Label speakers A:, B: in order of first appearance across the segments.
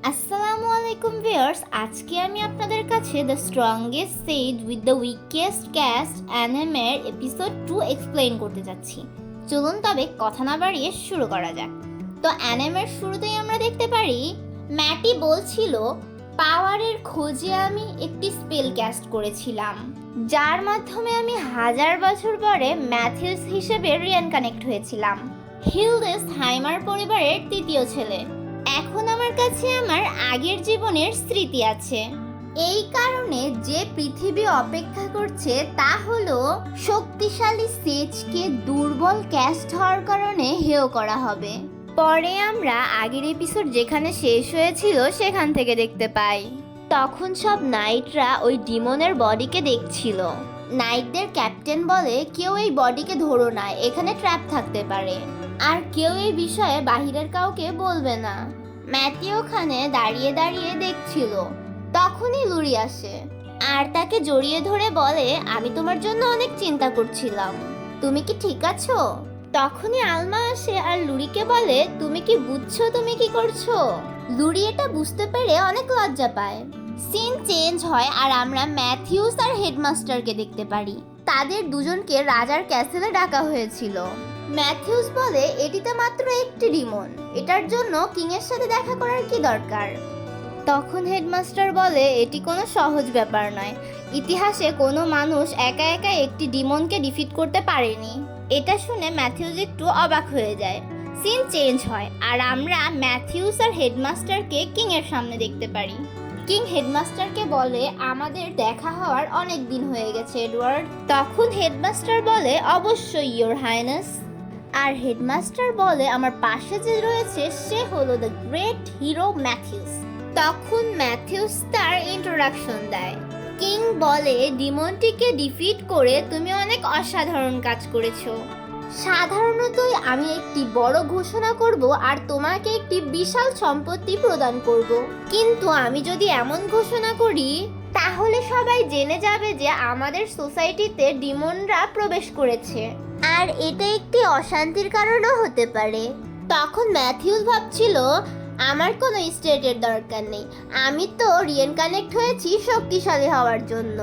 A: আসসালামু আলাইকুম ভিউয়ার্স, আজকে আমি আপনাদের কাছে the strongest sage with the weakest crest অ্যানিমের এপিসোড 2 এক্সপ্লেইন করতে যাচ্ছি। চলুন তবে কথা না বাড়িয়ে শুরু করা যাক। তো অ্যানিমের শুরুতেই আমরা দেখতে পারি ম্যাটি বলছিল পাওয়ারের খোঁজে আমি একটি স্পেল ক্যাস্ট করেছিলাম, যার মাধ্যমে আমি 1000 বছর পরে ম্যাথিউস হিসেবে রিএনকানেক্ট হয়েছিলাম, হিলডেস হাইমার পরিবারের তৃতীয় ছেলে। এখন আমার কাছে আমার আগের জীবনের স্মৃতি আছে। এই কারণে যে পৃথিবী অপেক্ষা করছে তা হলো শক্তিশালী সেজকে দুর্বল ক্যাস্ট হওয়ার কারণে হেয় করা হবে। পরে আমরা আগের এপিসোড যেখানে শেষ হয়েছিল সেখান থেকে দেখতে পাই, তখন সব নাইটরা ওই ডিমনের বডিকে দেখছিল। নাইটদের ক্যাপ্টেন বলে কেউ এই বডিকে ধরো না, এখানে ট্র্যাপ থাকতে পারে, আর কেউ এই বিষয়ে বাহিরের কাউকে বলবে না। ম্যাথি ওখানে দাঁড়িয়ে দাঁড়িয়ে দেখছিল। তখনই লুরি আসে আর তাকে জড়িয়ে ধরে বলে, আমি তোমার জন্য অনেক চিন্তা করছিলাম, তুমি কি ঠিক আছো? তখনই আলমা আসে আর লুরিকে বলে, তুমি কি বুঝছো তুমি কি করছো? লুরি এটা বুঝতে পেরে অনেক লজ্জা পায়। সিন চেঞ্জ হয় আর আমরা ম্যাথিউস আর হেডমাস্টারকে দেখতে পারি। তাদের দুজনকে রাজার ক্যাসেলে ডাকা হয়েছিল। ম্যাথিউস বলে, এটিতে মাত্র একটি ডিমন, এটার জন্য কিংয়ের সাথে দেখা করার কি দরকার? তখন হেডমাস্টার বলে, এটি কোনো সহজ ব্যাপার নয়, ইতিহাসে কোনো মানুষ একা একা একটি ডিমনকে ডিফিট করতে পারেনি। এটা শুনে ম্যাথিউস একটু অবাক হয়ে যায়। সিন চেঞ্জ হয় আর আমরা ম্যাথিউস আর হেডমাস্টারকে কিংয়ের সামনে দেখতে পারি। কিং হেডমাস্টারকে বলে, আমাদের দেখা হওয়ার অনেক দিন হয়ে গেছে এডওয়ার্ড। তখন হেডমাস্টার বলে, অবশ্যই ইয়োর হাইনেস। আর হেডমাস্টার বলে, আমার পাশে যে রয়েছে সে হলো দ্য গ্রেট হিরো ম্যাথিউস। তখন ম্যাথিউস তার ইন্ট্রোডাকশন দেয়। কিং বলে, ডিমনটিকে ডিফিট করে তুমি অনেক অসাধারণ কাজ করেছো। সাধারণতই আমি একটি বড় ঘোষণা করব আর তোমাকে একটি বিশাল সম্পত্তি প্রদান করব, কিন্তু আমি যদি এমন ঘোষণা করি তাহলে সবাই জেনে যাবে যে আমাদের সোসাইটিতে ডিমনরা প্রবেশ করেছে, আর এটা একটি অশান্তির কারণও হতে পারে। তখন ম্যাথিউস ভাবছিল, আমার কোনো স্টেটের দরকার নেই, আমি তো রিএনকানেক্ট হয়েছি শক্তিশালী হওয়ার জন্য।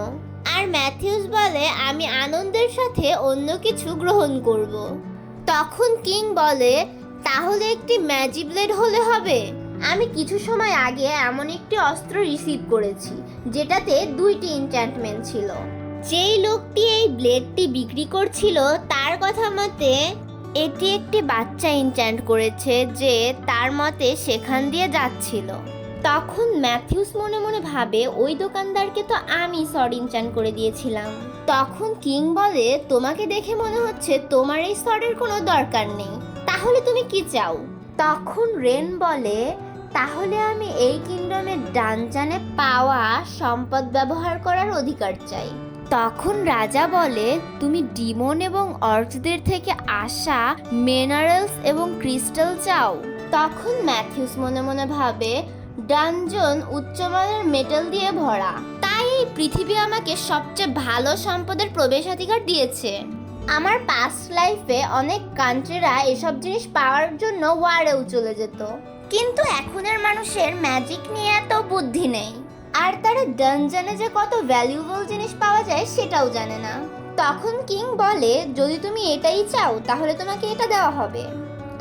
A: আর ম্যাথিউস বলে, আমি আনন্দের সাথে অন্য কিছু গ্রহণ করব। তখন কিং বলে, তাহলে একটি ম্যাজিক ব্লেড হলে হবে। আমি কিছু সময় আগে এমন একটি অস্ত্র রিসিভ করেছি যেটাতে 2টি এনচ্যান্টমেন্ট ছিল। যেই লোকটি এই ব্লেডটি বিক্রি করছিল তার কথা মতে এটি একটি বাচ্চা এনচ্যান্ট করেছে, যে তার মতে সেখান দিয়ে যাচ্ছিল। তখন ম্যাথিউস মনে মনে ভাবে, ওই দোকানদারকে তো আমি সর্ড এনচ্যান্ট করে দিয়েছিলাম। তখন কিং বলে, তোমাকে দেখে মনে হচ্ছে তোমার এই সর্ডের কোনো দরকার নেই, তাহলে তুমি কি চাও? তখন রেন বলে, তাহলে আমি এই কিংডমের ডানজানে পাওয়া সম্পদ ব্যবহার করার অধিকার চাই। তখন রাজা বলে, তুমি ডিমন এবং অর্কদের থেকে আসা মিনারেলস এবং ক্রিস্টাল চাও? তখন ম্যাথিউস মনে মনে ভাবে, ডানজন উচ্চমানের মেটাল দিয়ে ভরা, তাই এই পৃথিবী আমাকে সবচেয়ে ভালো সম্পদের প্রবেশাধিকার দিয়েছে। আমার পাস্ট লাইফে অনেক কান্ট্রিরা এসব জিনিস পাওয়ার জন্য ওয়ারেও চলে যেত, কিন্তু এখনের মানুষের ম্যাজিক নিয়ে এত বুদ্ধি নেই, আর তারা ডানজনে যে কত ভ্যালুয়েবল জিনিস পাওয়া যায় সেটাও জানে না। তখন কিং বলে, যদি তুমি এটাই চাও তাহলে তোমাকে এটা দেওয়া হবে।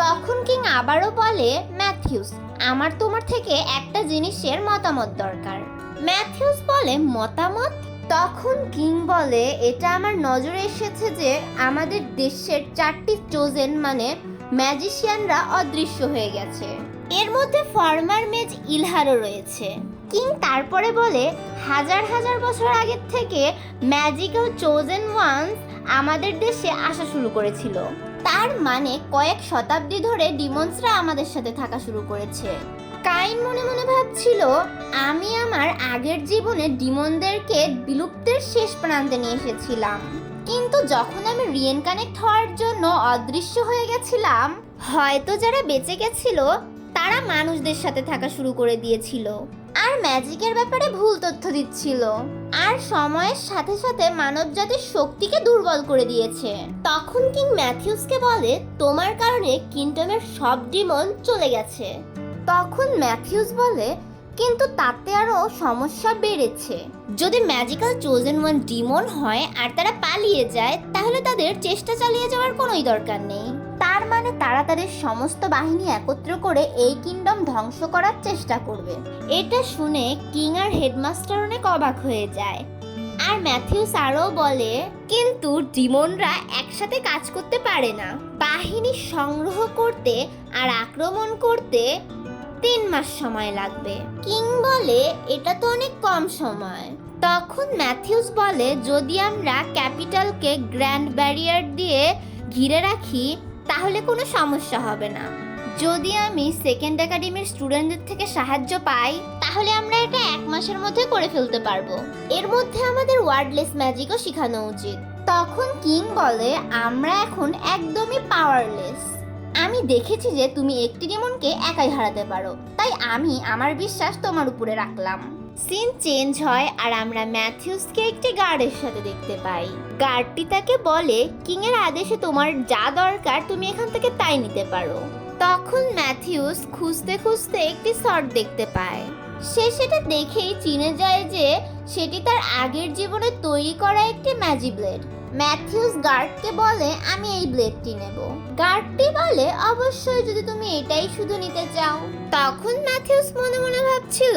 A: তখন কিং আবারও বলে, ম্যাথিউস, আমার তোমার থেকে একটা জিনিসের মতামত দরকার। ম্যাথিউস বলে, মতামত? তখন কিং বলে, এটা আমার নজরে এসেছে যে আমাদের দেশের 4টি চোজেন মানে ম্যাজিশিয়ানরা অদৃশ্য হয়ে গেছে, এর মধ্যে ফর্মার মেজ ইলহারও রয়েছে। কিং তারপরে বলে, হাজার হাজার বছর আগের থেকে ম্যাজিক্যাল চোজেন ওয়ান্স আমাদের দেশে আসা শুরু করেছিল, তার মানে কয়েক শতাব্দী ধরে ডিমন্সরা আমাদের সাথে থাকা শুরু করেছে। কাইন মনে মনে ভাবছিল, আমি আমার আগের জীবনে ডিমনদেরকে বিলুপ্তের শেষ প্রান্তে নিয়ে এসেছিলাম, কিন্তু যখন আমি রিএনকানেক্ট হওয়ার জন্য অদৃশ্য হয়ে গেছিলাম, হয়তো যারা বেঁচে গেছিল তারা মানুষদের সাথে থাকা শুরু করে দিয়েছিল আর ম্যাজিকের ব্যাপারে ভুল তথ্য দিচ্ছিল, আর সময়ের সাথে সাথে মানবজাতির শক্তিকে দুর্বল করে দিয়েছে। তখন কিং ম্যাথিউসকে বলে, তোমার কারণে কিংডমের সব ডিমন চলে গেছে, তখন ম্যাথিউস বলে, কিন্তু তাতে আরো সমস্যা বেড়েছে। যদি ম্যাজিক্যাল চোজেন ওয়ান ডিমন হয় আর তারা পালিয়ে যায়, তাহলে তাদের চেষ্টা চালিয়ে যাওয়ার কোনোই দরকার নেই। তার মানে তারা তাদের সমস্ত বাহিনী একত্র করে এই কিংডম ধ্বংস করার চেষ্টা করবে। এটা শুনে কিং আর হেডমাস্টার অনেক অবাক হয়ে যায়। আর ম্যাথিউস আরও বলে, কিন্তু ডিমনরা একসাথে কাজ করতে পারে না। বাহিনী সংগ্রহ করতে আর আক্রমণ করতে 3 মাস সময় লাগবে। কিং বলে, এটা তো অনেক কম সময়। তখন ম্যাথিউস বলে, যদি আমরা ক্যাপিটালকে গ্র্যান্ড ব্যারিয়ার দিয়ে ঘিরে রাখি তাহলে কোনো সমস্যা হবে না। যদি আমি সেকেন্ড একাডেমির স্টুডেন্টদের থেকে সাহায্য পাই তাহলে আমরা এটা 1 মাসের মধ্যে করে ফেলতে পারবো। এর মধ্যে আমাদের ওয়ার্ডলেস ম্যাজিকও শেখানো উচিত। তখন কিং বলে, আমরা এখন একদমই পাওয়ারলেস। আমি দেখেছি যে তুমি একটি ডিমনকে একাই হারাতে পারো, তাই আমি আমার বিশ্বাস তোমার উপরে রাখলাম। সিন চেঞ্জ হয় আর আমরা ম্যাথিউসকে একটি গার্ডের সাথে দেখতে পাই। গার্ডটি তাকে বলে, কিং এর আদেশে তোমার যা দরকার তুমি এখান থেকে তাই নিতে পারো। তখন ম্যাথিউস খুঁজতে খুঁজতে একটি শর্ট দেখতে পায়। সে সেটা দেখেই চিনে যায় যে সেটি তার আগের জীবনে তৈরি করা একটি ম্যাজিক ব্লেড। ম্যাথিউস গার্ডকে বলে, আমি এই ব্লেডটি নেব। গার্ডটি বলে, অবশ্যই, যদি তুমি এটাই শুধু নিতে চাও। তখন ম্যাথিউস মনে মনে ভাবছিল,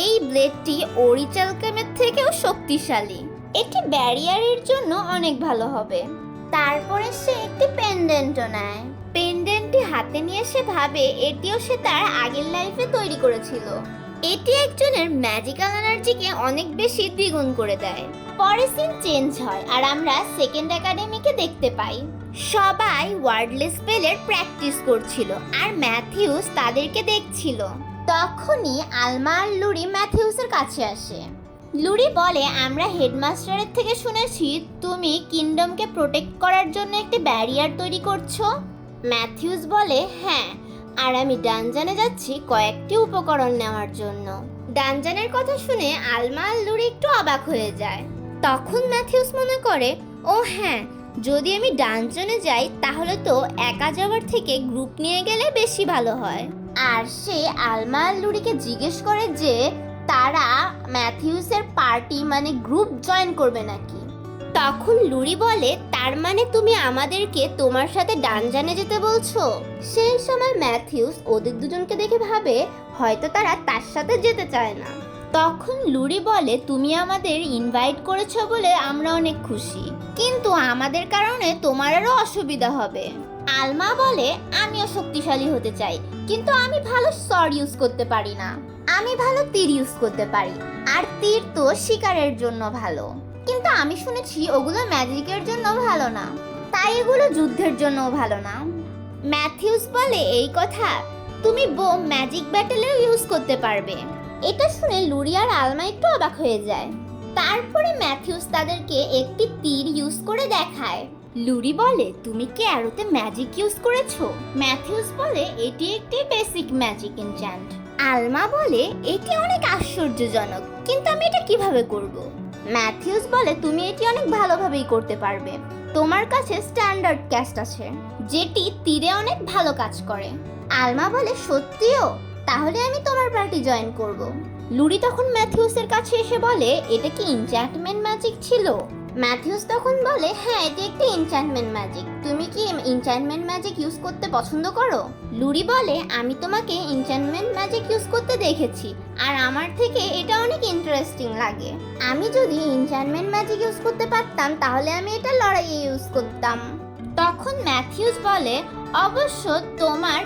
A: এই ব্লেডটি অরিচালকামের থেকেও শক্তিশালী। এটি ব্যারিয়ারের জন্য অনেক ভালো হবে। তারপরে সে একটি পেন্ডেন্টও নেয়। পেন্ডেন্টটি হাতে নিয়ে সে ভাবে এটিও সে তার আগের লাইফে তৈরি করেছিল। এটি একজনের ম্যাজিক্যাল এনার্জিকে অনেক বেশি দ্বিগুণ করে দেয়। পরে সিন চেঞ্জ হয় আর আমরা সেকেন্ড একাডেমিকে দেখতে পাই। সবাই ওয়ার্ডলেস স্পেলের প্র্যাকটিস করছিল আর ম্যাথিউস তাদেরকে দেখছিল। তখনই আলমা আর লুরি ম্যাথিউসের কাছে আসে। লুরি বলে, আমরা হেডমাস্টারের থেকে শুনেছি তুমি কিংডমকে প্রোটেক্ট করার জন্য একটি ব্যারিয়ার তৈরি করছো। ম্যাথিউস বলে, হ্যাঁ, আর আমি ডানজানে যাচ্ছি কয়েকটি উপকরণ নেওয়ার জন্য। ডানজানের কথা শুনে আলমা আর লুরি একটু অবাক হয়ে যায়। তখন ম্যাথিউস মনে করে, ও হ্যাঁ, যদি আমি ডানজনে যাই তাহলে তো একা যাওয়ার থেকে গ্রুপ নিয়ে গেলে বেশি ভালো হয়। আর সে আলমা আর লুরিকে জিজ্ঞেস করে যে তারা ম্যাথিউসের পার্টি মানে গ্রুপ জয়েন করবে নাকি। তখন লুরি বলে, তার মানে তুমি আমাদেরকে তোমার সাথে ডানজানে যেতে বলছো। সেই সময় ম্যাথিউস ওদের দুজনকে দেখে ভাবে হয়তো তারা তার সাথে যেতে চায় না। তখন লুরি বলে, তুমি আমাদের ইনভাইট করেছো বলে আমরা অনেক খুশি, কিন্তু আমাদের কারণে তোমার আরও অসুবিধা হবে। আলমা বলে, আমিও শক্তিশালী হতে চাই, কিন্তু আমি ভালো সর ইউজ করতে পারি না। আমি ভালো তীর ইউজ করতে পারি, আর তীর তো শিকারের জন্য ভালো, কিন্তু আমি শুনেছি ওগুলো ম্যাজিকের জন্য ভালো না, তাই এগুলো যুদ্ধের জন্যও ভালো না। ম্যাথিউস বলে, এই কথা, তুমি বোম ম্যাজিক ব্যাটেলেও ইউজ করতে পারবে। এটা শুনে লুরি আর আলমা একটু অবাক হয়ে যায়। তারপরে ম্যাথিউস তাদেরকে একটি তীর ইউজ করে দেখায়। লুরি বলে, তুমি কি অ্যারোতে ম্যাজিক ইউজ করেছো? ম্যাথিউস বলে, এটি একটি বেসিক ম্যাজিক এনচ্যান্ট। আলমা বলে, এটি অনেক আশ্চর্যজনক, কিন্তু আমি এটা কিভাবে করব? ম্যাথিউস বলে, তুমি এটি অনেক ভালোভাবেই করতে পারবে। তোমার কাছে স্ট্যান্ডার্ড ক্যাস্ট আছে, যেটি তীরে অনেক ভালো কাজ করে। আলমা বলে, সত্যিও? তাহলে আমি তোমার পার্টি জয়েন করব। লুরি তখন ম্যাথিউসের কাছে এসে বলে, এটা কি এনচ্যান্টমেন্ট ম্যাজিক ছিল? ম্যাথিউস তখন বলে, হ্যাঁ, এটি একটি এনচ্যান্টমেন্ট ম্যাজিক। তুমি কি এনচ্যান্টমেন্ট ম্যাজিক ইউজ করতে পছন্দ করো? লুরি বলে, আমি তোমাকে এনচ্যান্টমেন্ট ম্যাজিক ইউজ করতে দেখেছি, আর আমার থেকে এটা অনেক ইন্টারেস্টিং লাগে। আমি যদি এনচ্যান্টমেন্ট ম্যাজিক ইউজ করতে পারতাম তাহলে আমি এটা লড়াইয়ে ইউজ করতাম। তখন ম্যাথিউস বলে, অবশ্য তোমার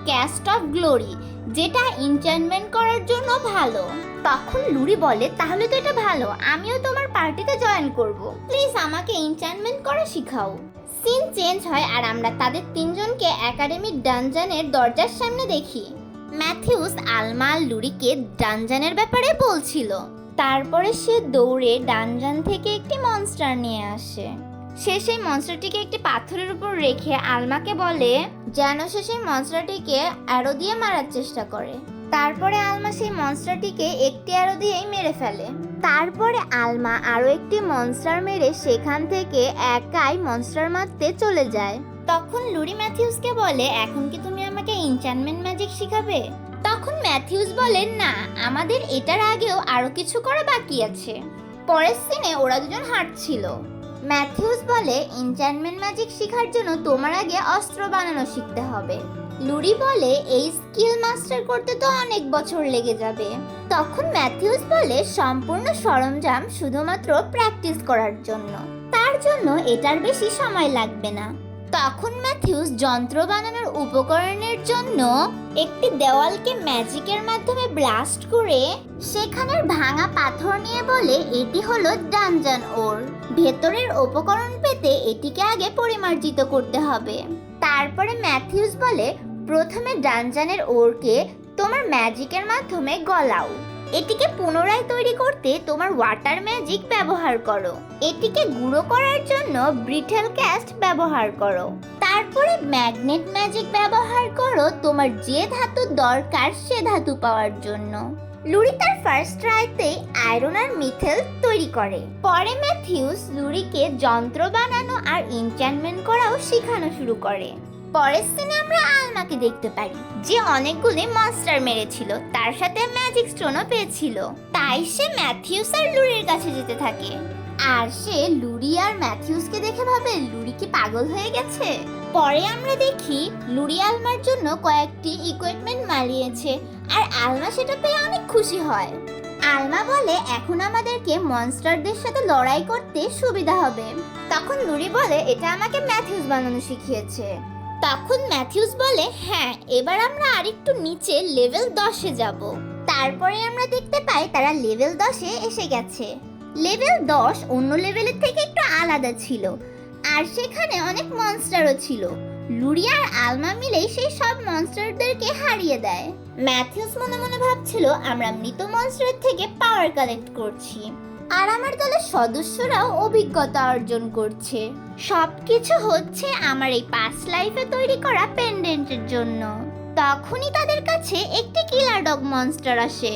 A: ক্যাস্ট অফ গ্লোরি, যেটা এনচ্যান্টমেন্ট করার জন্য ভালো। তখন লুরি বলে, তাহলে তো এটা ভালো, আমিও তোমার পার্টিতে জয়েন করব। প্লিজ আমাকে এনচ্যান্টমেন্ট করা শেখাও। সিন চেঞ্জ হয় আর আমরা তাদের তিনজনকে একাডেমির ডানজানের দরজার সামনে দেখি। ম্যাথিউস আলমা আর লুরিকে ডানজানের ব্যাপারে বলছিল। তারপরে সে দৌড়ে ডানজান থেকে একটি মনস্টার নিয়ে আসে। সে সেই মনস্টারটিকে একটি পাথরের উপর রেখে আলমাকে বলে যেন সে সেই মনস্টারটিকে অ্যারো দিয়ে মারার চেষ্টা করে। তারপরে আলমা সেই মনস্টারটিকে একটি অ্যারো দিয়েই মেরে ফেলে। তারপরে আলমা আরো একটি মনস্টার মেরে সেখান থেকে একাই মনস্টার মারতে চলে যায়। তখন লুরি ম্যাথিউসকে বলে, এখন কি তুমি আমাকে এনচ্যান্টমেন্ট ম্যাজিক শিখাবে? তখন ম্যাথিউস বলেন, না, আমাদের এটার আগেও আরো কিছু করা বাকি আছে। পরের সিনে ওরা দুজন হাঁটছিল। ম্যাথিউস বলে, এনচ্যান্টমেন্ট ম্যাজিক শেখার জন্য তোমার আগে অস্ত্র বানানো শিখতে হবে। লুরি বলে, এই স্কিল মাস্টার করতে তো অনেক বছর লেগে যাবে। তখন ম্যাথিউস বলে, সম্পূর্ণ সরঞ্জাম শুধুমাত্র প্র্যাকটিস করার জন্য, তার জন্য এটার বেশি সময় লাগবে না। তখন ম্যাথিউস যন্ত্র বানানোর উপকরণের জন্য একটি দেওয়ালকে ম্যাজিকের মাধ্যমে ব্লাস্ট করে সেখানের ভাঙা পাথর নিয়ে বলে, এটি হলো ডানজন ওর। ভেতরের উপকরণ পেতে এটিকে আগে পরিমার্জিত করতে হবে। তারপরে ম্যাথিউস বলে, প্রথমে ডানজনের ওরকে তোমার ম্যাজিকের মাধ্যমে গলাও। এটিকে পুনরায় তৈরি করতে তোমার ওয়াটার ম্যাজিক ব্যবহার করো। এটিকে গুঁড়ো করার জন্য ব্রিটেল ক্যাস্ট ব্যবহার করো। তারপরে ম্যাগনেট ম্যাজিক ব্যবহার করো তোমার যে ধাতু দরকার সে ধাতু পাওয়ার জন্য। লুরি তার ফার্স্ট ট্রাইতে আয়রন আর মিথেল তৈরি করে। পরে ম্যাথিউস লুরিকে যন্ত্র বানানো আর এনচ্যান্টমেন্ট করাও শেখানো শুরু করে। পরের সিনে আমরা আলমাকে দেখতে পারি, যে অনেকগুলি মনস্টার মেরেছিল, তার সাথে ম্যাজিক স্টোনও পেয়েছিল। তাই সে ম্যাথিউস আর লুরির কাছে যেতে থাকে। আর সে লুরি আর ম্যাথিউসকে দেখে ভাবে, লুরি কি পাগল হয়ে গেছে? পরে আমরা দেখি লুরি আলমার জন্য কয়েকটি ইকুইপমেন্ট মারিয়েছে, আর আলমা সেটা পেয়ে অনেক খুশি হয়। আলমা বলে, এখন আমাদেরকে মনস্টারদের সাথে লড়াই করতে সুবিধা হবে। তখন লুরি বলে, এটা আমাকে ম্যাথিউস বানানো শিখিয়েছে। তখন ম্যাথিউস বলে, হ্যাঁ, এবার আমরা আরেকটু নিচে লেভেল 10-এ যাব। তারপরে আমরা দেখতে পাই তারা লেভেল 10-এ এসে গেছে। লেভেল 10 অন্য লেভেলের থেকে একটু আলাদা ছিল, আর সেখানে অনেক মনস্টারও ছিল। লুরি আর আলমা মিলেই সেই সব মনস্টারদেরকে হারিয়ে দেয়। ম্যাথিউস মনে মনে ভাবছিল, আমরা মৃত মনস্টারের থেকে পাওয়ার কালেক্ট করছি, আর আমার দলের সদস্যরাও অভিজ্ঞতা অর্জন করছে। সবকিছু হচ্ছে আমার এই পাস্ট লাইফে তৈরি করা পেন্ডেন্টের জন্য। তখনই তাদের কাছে একটি কিলার ডগ মনস্টার আসে,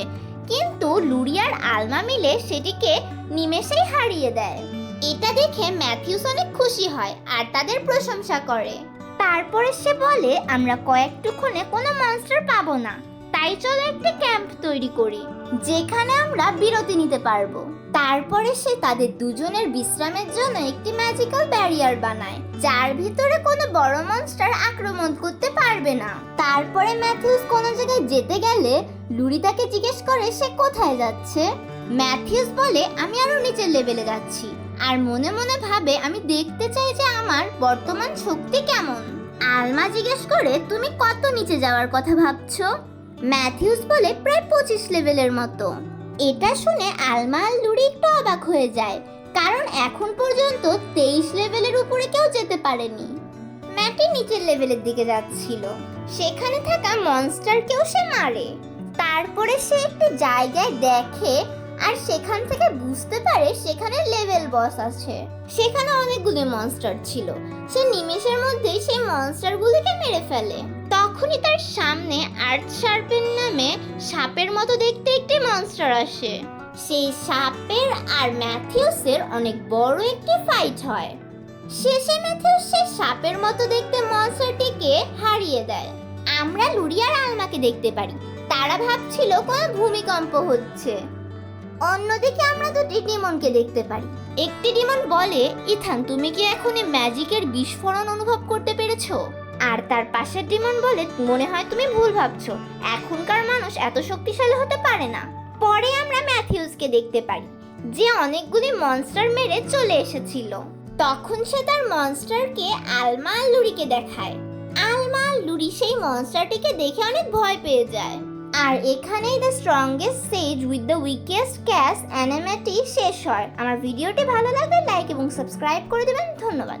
A: কিন্তু লুরি আর আলমা মিলে সেটিকে নিমেষেই হারিয়ে দেয়। এটা দেখে ম্যাথিউস অনেক খুশি হয় আর তাদের প্রশংসা করে। তারপরে সে বলে, আমরা কয়েকটুক্ষণে কোনো মনস্টার পাবো না, তাই চলো একটি ক্যাম্প তৈরি করি, যেখানে আমরা বিরতি নিতে পারবো। তারপরে সে তাদের দুজনের বিশ্রামের জন্য একটি ম্যাজিক্যাল ব্যারিয়ার বানায়, যার ভিতরে কোনো বড় মনস্টার আক্রমণ করতে পারবে না। তারপরে ম্যাথিউস কোনো জায়গায় যেতে গেলে লুরি তাকে জিজ্ঞেস করে সে কোথায় যাচ্ছে। ম্যাথিউস বলে, আমি আরো নিচের লেভেলে যাচ্ছি, আর মনে মনে ভাবে, আমি দেখতে চাই যে আমার বর্তমান শক্তি কেমন। আলমা জিজ্ঞেস করে, তুমি কত নিচে যাওয়ার কথা ভাবছো? ম্যাথিউস বলে, প্রায় 25 লেভেলের মতো। এটা শুনে আলমা আর লুরি একটু অবাক হয়ে যায়, কারণ এখন পর্যন্ত 23 লেভেলের উপরে কেউ যেতে পারেনি। ম্যাটি নিচের লেভেলের দিকে যাচ্ছিল, সেখানে থাকা মনস্টারকেও সে মারে। তারপরে সে একটি জায়গায় দেখে, আর সেখান থেকে বুঝতে পারে সেখানে লেভেল বস আছে। সেখানে অনেকগুলো মনস্টার ছিল। সে নিমেষের মধ্যেই সেই মনস্টারগুলোকে মেরে ফেলে। তখনই তার সামনে আর্থ শার্পেন নামে সাপের মতো দেখতে একটি মনস্টার আসে। সেই সাপের আর ম্যাথিউসের অনেক বড় একটি ফাইট হয়। শেষে ম্যাথিউস সেই সাপের মতো দেখতে মনস্টারটিকে হারিয়ে দেয়। আমরা লুরি আর আলমাকে দেখতে পারি, তারা ভাবছিল কোনো ভূমিকম্প হচ্ছে। অন্যদিকে আমরা দুটি ডিমনকে দেখতে পারি। একটি ডিমন বলে, ইথান, তুমি কি এখন এই ম্যাজিকের বিস্ফোরণ অনুভব করতে পেরেছো? আর তার পাশের ডিমন বলে, মনে হয় তুমি ভুল ভাবছো, এখনকার মানুষ এত শক্তিশালী হতে পারে না। পরে আমরা ম্যাথিউসকে দেখতে পারি, যে অনেকগুলি মনস্টার মেরে চলে এসেছিল। তখন সে তার মনস্টারকে আলমা আর লুরিকে দেখায়। আলমা আর লুরি সেই মনস্টারটিকে দেখে অনেক ভয় পেয়ে যায়। আর এখানেই the strongest sage with the weakest crest অ্যানিমেটি শেষ হয়। আমার ভিডিওটি ভালো লাগলে লাইক এবং সাবস্ক্রাইব করে দেবেন। ধন্যবাদ।